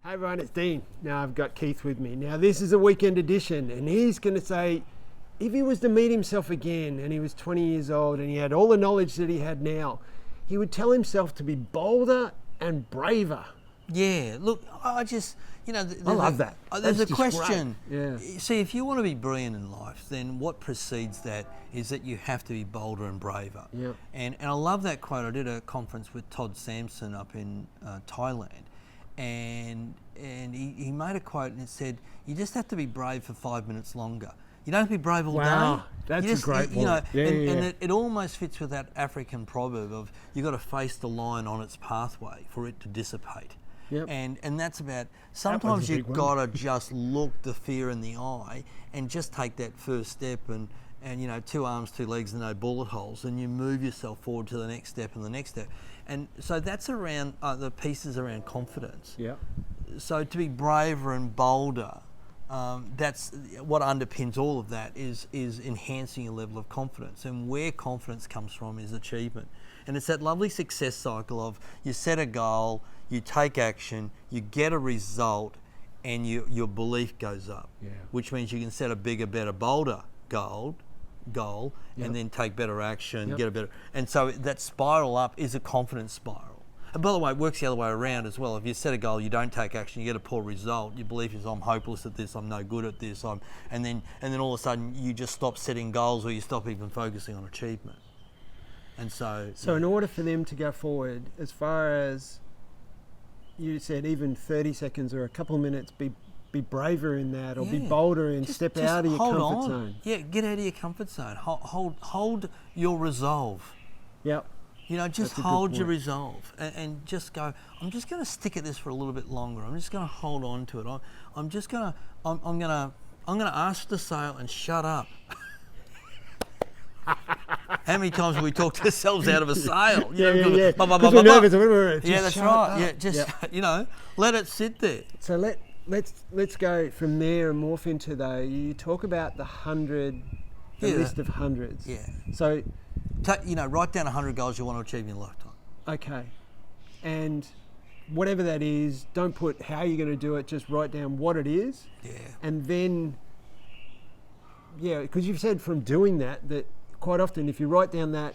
Hey everyone, it's Dean. Now I've got Keith with me. Now this is a weekend edition and he's going to say, if he was to meet himself again and he was 20 years old and he had all the knowledge that he had now, he would tell himself to be bolder and braver. Yeah, look, I just, I love that. There's That's a just question. great. Yeah. See, if you want to be brilliant in life, then what precedes that is that you have to be bolder and braver. Yeah. And I love that quote. I did a conference with Todd Sampson up in Thailand, and he made a quote and it said, you just have to be brave for 5 minutes longer. You don't have to be brave all Wow, day. that's a great one. And it almost fits with that African proverb of you got to face the lion on its pathway for it to dissipate. Yep. And that's about, sometimes you've got to just look the fear in the eye and just take that first step and 2 arms, 2 legs and no bullet holes, and you move yourself forward to the next step and the next step. And so that's around the pieces around confidence. Yeah. So to be braver and bolder, that's what underpins all of that is enhancing a level of confidence. And where confidence comes from is achievement. And it's that lovely success cycle of you set a goal, you take action, you get a result, and your belief goes up. Yeah. Which means you can set a bigger, better, bolder goal, Yep. and then take better action, Yep. get a better. And so that spiral up is a confidence spiral. And by the way, it works the other way around as well. If you set a goal, you don't take action, you get a poor result. Your belief is, I'm hopeless at this, I'm no good at this, and then all of a sudden you just stop setting goals, or you stop even focusing on achievement. And so in order for them to go forward, as far as you said, even 30 seconds or a couple of minutes, be braver in that, or be bolder and step out of your comfort zone. Yeah, get out of your comfort zone. Hold your resolve. Yep. Just hold your resolve and just go, I'm just going to stick at this for a little bit longer. I'm just going to hold on to it. I'm going to ask the sale and shut up. How many times have we talked ourselves out of a sale? Yeah. Because we're nervous. Yeah, that's right. Yeah, just let it sit there. So let's go from there and morph into you talk about the list of hundreds. Yeah. So write down 100 goals you want to achieve in your lifetime. Okay. And whatever that is, don't put how you're going to do it, just write down what it is. Yeah. And then, because you've said from doing that quite often if you write down that,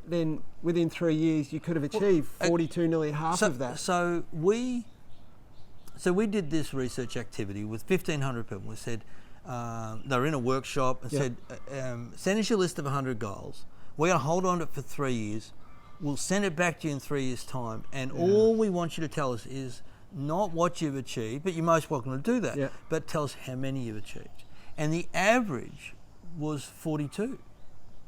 then within 3 years you could have achieved 42, nearly half of that. So we did this research activity with 1,500 people. We said, they were in a workshop and said, send us your list of 100 goals. We're going to hold on to it for 3 years. We'll send it back to you in 3 years' time. And all we want you to tell us is not what you've achieved, but you're most welcome to do that. Yeah. But tell us how many you've achieved. And the average was 42.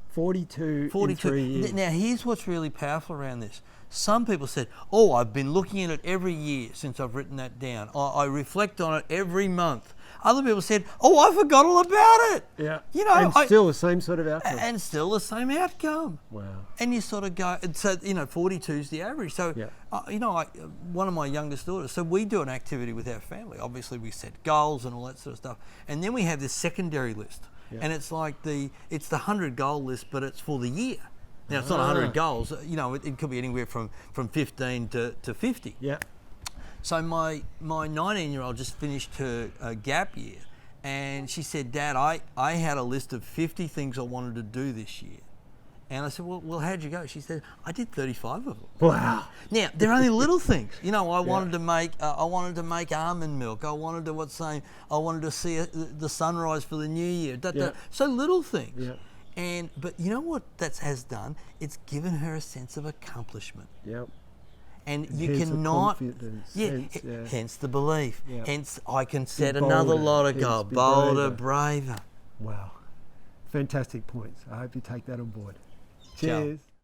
42 in 3 years. Now, here's what's really powerful around this. Some people said, I've been looking at it every year since I've written that down. I reflect on it every month. Other people said, I forgot all about it. Yeah. And still the same sort of outcome. And still the same outcome. Wow. And you sort of go, and so 42 is the average. So, one of my youngest daughters, so we do an activity with our family. Obviously, we set goals and all that sort of stuff. And then we have this secondary list. Yeah. And it's like it's the 100 goal list, but it's for the year. Now, it's not 100 goals. It could be anywhere from 15 to 50. Yeah. So my 19-year-old just finished her gap year, and she said, Dad, I had a list of 50 things I wanted to do this year. And I said, well, how'd you go? She said, I did 35 of them. Wow. Now, they're only little things. I wanted to make almond milk. I wanted to see the sunrise for the new year. So little things. Yeah. But you know what that has done? It's given her a sense of accomplishment. Yep. And you cannot, hence the belief. Yep. Hence, I can set another lot of goals. Bolder, braver. Wow. Fantastic points. I hope you take that on board. Cheers. Ciao.